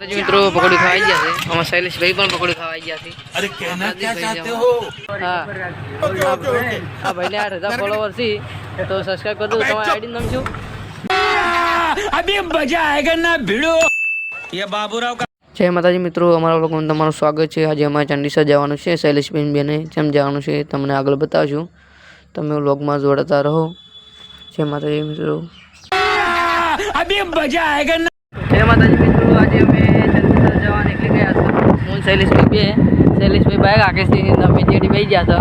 मित्रों पकौड़ी खवाई जाते हमारे शैलेश भाई पण पकौड़ी खवाई जाती। अरे कहना क्या चाहते हो? हाँ भाई ने 8,000 फॉलोवर थी तो सब्सक्राइब कर दो। तुम्हारी आईडी नाम छू अभी मजा आएगा ना भिड़ो। ये बाबूराव का जय माताजी मित्रों, अमरा व्लॉग में तमाરું स्वागत है। आज अमारे चंडीसर जवानुं छे। शैलेश बेने केम जवानुं छे तमने आगळ बतावशुं, तमे व्लॉग में जोड़ता रहो। जय माताजी मित्रों, अभी मजा आएगा ना। जय माताजी मित्रों, आज अमे चंडीसर जवा निकली गया था। હું શૈલેષભાઈ બે શૈલેષભાઈ બાઈક આકેશથી અમે જેડી બેસી ગયા હતા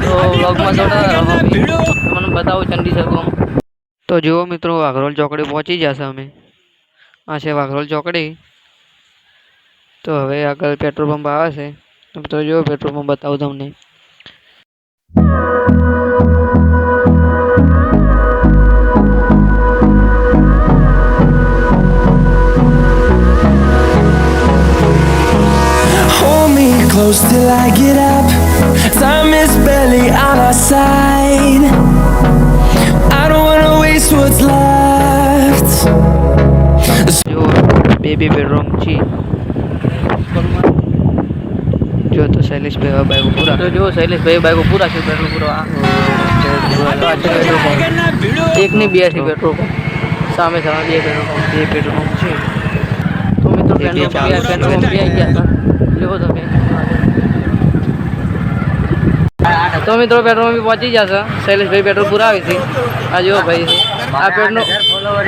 તો વ્લોગમાં જોડા રહો તમને બતાવું ચંડીસર ગામ। તો જુઓ મિત્રો, વાઘરોલ ચોકડી પહોંચી જશે અમે। આ છે વાઘરોલ ચોકડી। તો હવે આગળ પેટ્રોલ પંપ આવે છે તો જુઓ પેટ્રોલ પંપ બતાવું તમને। Close till I get up. Time is barely on our side. I don't wanna waste what's left. जो बेबी बेडरूम छी जो तो शैलेश भाई बाइक को पूरा तो जो शैलेश भाई बाइक को पूरा છે પેટ્રોલ પૂરો એક ની બે છે પેટ્રોલ સામે સામે બે પેટ્રોલ પંપ છે। તો મિત્રો પેટ્રોલ પંપ આવી ગયા હતા લેવો તમે। तो मित्रों पेट्रोल में भी पहुंची जाता। शैलेश भाई पेट्रोल पूरा आई थी। आज जो भाई आ पेट्रोल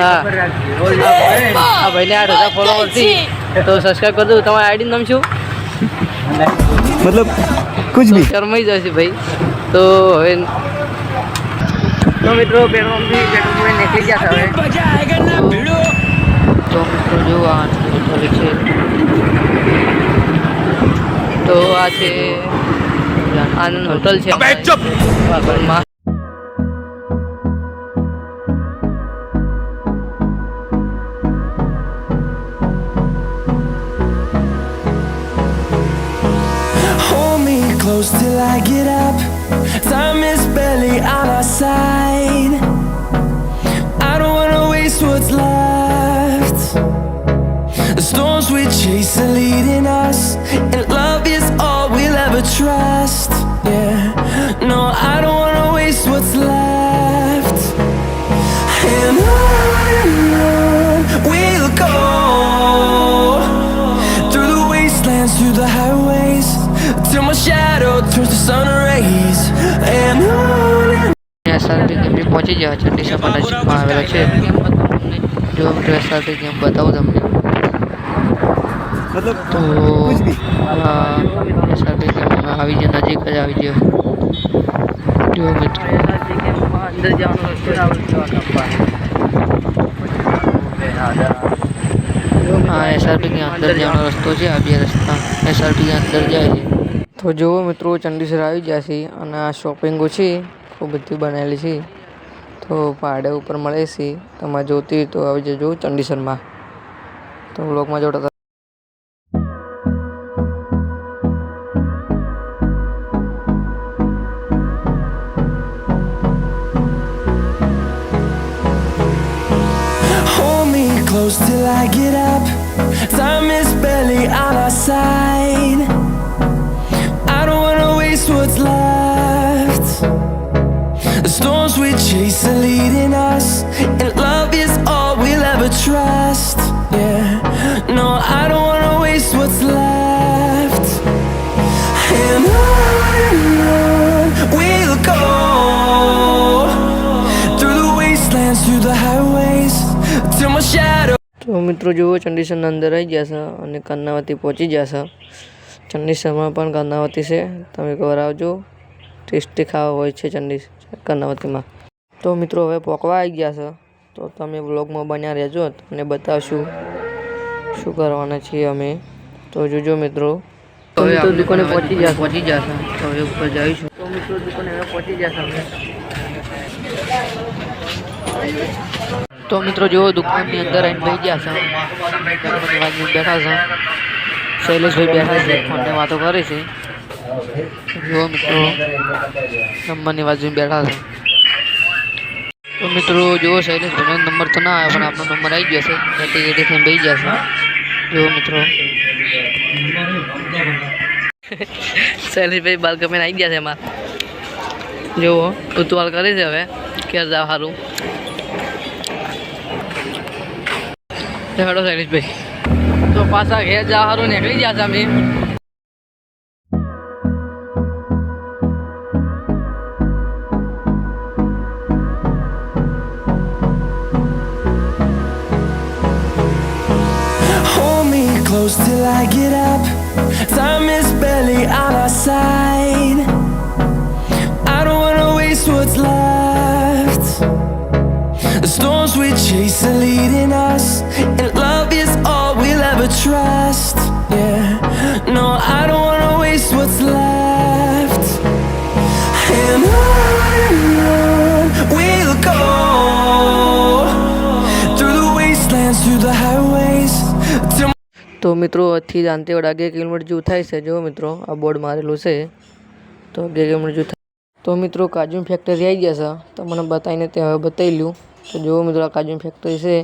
हाँ भाई ने 8,000 फॉलोवर थी तो सब्सक्राइब कर दो। तुम्हारी आईडी नाम छू मतलब कुछ भी शर्माई जाए भाई। तो मित्रों पेट्रोल में निकली जाता है। मजा आएगा ना भिड़ो। तो मित्रों जो होटल है तो आज आनंद होटल છે। hold me close till I get up. Time is barely on our side. I don't wanna waste what's left. The storms we chase are leading us, and love is all we'll ever trust. Yeah, no, I don't wanna waste what's left. And on we'll go, through the wastelands, through the highways, till my shadow turns to sun rays. And on SRP ગેમ બી પહોંચી ગયા ચંડીસર નજીકમાં આવેલા છે। જો મિત્રો SRP game બતાવું તમને मतलब તો એસઆરપી ગેમમાં આવી જાય નજીક જ આવી ગયો। જો મિત્રો અંદર જવાનો રસ્તો हाँ एसआरपी के अंदर जानो रस्तो છે। આ બે રસ્તા એસઆરપી के अंदर જાય છે। તો જુઓ મિત્રો ચંડીસર આવી જશે અને આ શોપિંગો છે ખૂબ બધી બનાવેલી છે તો ભાડે ઉપર મળે છે। તમારે જોતી તો આવી જજો ચંડીસરમાં। તો વ્લોગમાં જોડા close till I get up. Time is barely on our side. I don't wanna waste what's left. The storms we chase are leading us, and love is all we'll ever trust. Yeah, no, I don't wanna waste what's left. And on we'll go, through the wastelands, through the highways, till my shadow। તો મિત્રો જુઓ ચંડીસરના અંદર આવી જશે અને કર્ણાવતી પહોંચી જશે। ચંડીસરમાં પણ કર્ણાવતી છે, તમે એકવાર આવજો। ટેસ્ટી ખાવા હોય છે કર્ણાવતીમાં। તો મિત્રો હવે પોકવા આવી ગયા છે તો તમે વ્લોગમાં બન્યા રહેજો, તમને બતાવશું શું કરવાના છીએ અમે। તો જોજો મિત્રો। તો મિત્રો દુકાને પહોંચી જશે તો હવે ઉપર જઈશું। તો મિત્રો દુકાને હવે પહોંચી જશે અમે। तो मित्रों जो दुकान की अंदर आने बैठ गया बैठा था। शैलेश भाई बैठा है फोन में बातों करे से। जो मित्रों नंबर ની बाजू में बैठा था। तो मित्रों जो शैलेश भाई नंबर तो ना आया पर आपनो नंबर आई गया से। बैठी बैठी थे बैठ गया। જો મિત્રો શૈલેષભાઈ બાલ કપીને આવી ગયા છે એમાં જુઓ ઉતવાલ કરે છે હવે ક્યાં જાવ સારું હેડો શૈલેષભાઈ તો પાછા ઘેર જાવ સારું નીકળી ગયા છે અમે Close till I get up. Time is barely on our side. I don't wanna waste what's left. The storms we chase are leading us, and love is all we'll ever trust. Yeah, no, I don't wanna waste what's left. And on we'll go through the wastelands, through the highways. તો મિત્રો અહીંથી Dantiwada 11 kilometre જેવું થાય છે જો મિત્રો આ board મારેલું છે તો 11 કિલોમીટર જેવું થાય તો મિત્રો કાજુની ફેક્ટરી આવી ગયા છે તમને બતાવીને ત્યાં હવે બતાવી લ્યું તો જો મિત્રો આ કાજુની ફેક્ટરી છે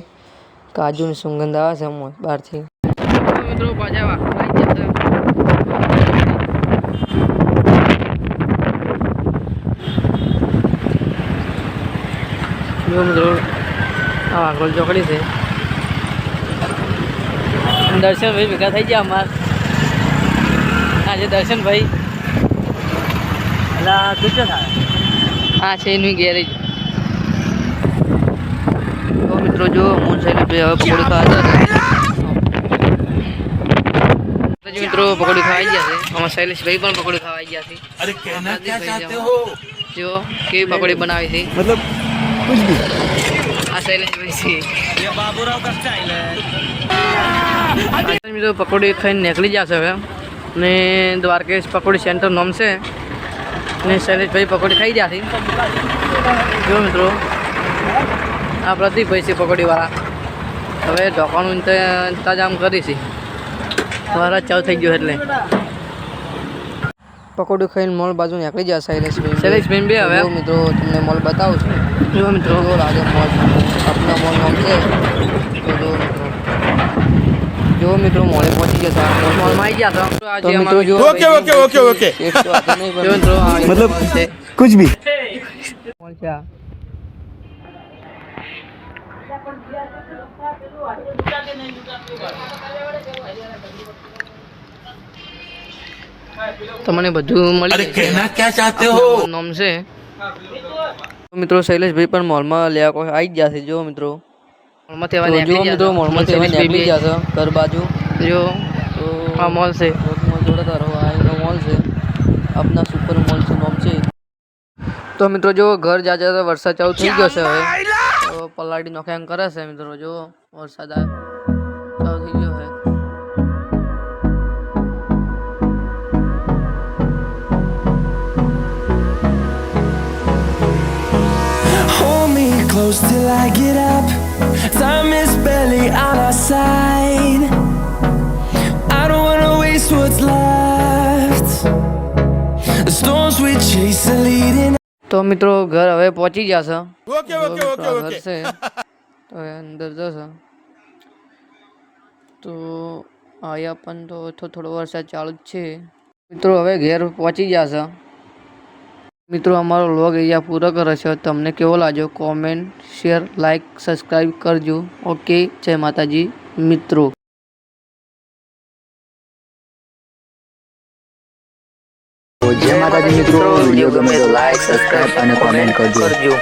કાજુની સુગંધ આવે છે આમાં બહારથી મિત્રો પાછા આવી ગયા છે જો મિત્રો આ વાઘોલ ચોકડી છે દર્શન ભાઈ ભેગા થઈ ગયા અમાર આજે દર્શન ભાઈ હા છે એનું ગેરેજ તો મિત્રો જો મોન શૈલેષભાઈ હવે પકોડી ખાવા મિત્રો પકોડી ખાવા આવી ગયા છે અમારા શૈલેષભાઈ પણ પકોડી ખાવા આવી ગયા છે अरे कहना क्या चाहते हो જો કેવી પકોડી બનાવી છે मतलब कुछ भी આ શૈલેષભાઈ છે ये बाबूराव का स्टाइल है મિત્રો પકોડી ખાઈને નીકળી જશે હવે ને દ્વારકેશ પકોડી સેન્ટર નામ છે ને શૈલેષભાઈ પકોડી ખાઈ ગયા છે જો મિત્રો આ પ્રતિકભાઈ છે પકોડીવાળા હવે ઢોકાનું ઇંતજામ કરી છે સવારે ચાલુ થઈ ગયો એટલે પકોડી ખાઈને મોલ બાજુ નીકળી ગયા શૈલેષભાઈ બે હવે મિત્રો તમને મોલ બતાવું છું જો મિત્રો રાજા મોલ આપણા મોલ નામ છે તો જો મિત્રો મોલે પહોંચી ગયા હતા મોલમાં આવી ગયા હતા તો મિત્રો જો ओके જો મિત્રો मतलब कुछ भी મોલ છે આ. તમને બધું મળી अरे कहना क्या चाहते हो નામ છે મિત્રો શૈલેષભાઈ પણ મોલમાં લેવા કોઈ આવી ગયા છે જો મિત્રો મોલમાં તેવા મિત્રો મોલમાં તેવા નીકળી ગયા છે ઘર બાજુ જો તો આ મોલ છે મોલ જોડે તારો આ એનો મોલ છે આપના સુપર મોલ છે નામ છે તો મિત્રો જો ઘર જાજા વરસાદ ચાલુ થઈ ગયો છે હવે તો પલાડી નોખે એમ કરે છે મિત્રો જો વરસાદ ચાલુ થઈ ગયો છે Close till I get up. Time is barely on our side. I don't wanna waste what's left. The storms we chase are leading. તો મિત્રો ઘર હવે પહોંચી ગયા છે ओके ઘર છે તો હવે અંદર જશે તો અહીંયા પણ તો થોડો વરસાદ ચાલુ જ છે મિત્રો હવે ઘેર પહોંચી ગયા છે મિત્રો અમારો વ્લોગ અહીંયા પૂરો કરે છે તમને કેવો લાગ્યો કોમેન્ટ શેર લાઈક સબસ્ક્રાઈબ કરજો ઓકે જય માતાજી મિત્રો જય માતાજી મિત્રો વિડીયો ગમે તો લાઈક સબસ્ક્રાઇબ અને કોમેન્ટ કરજો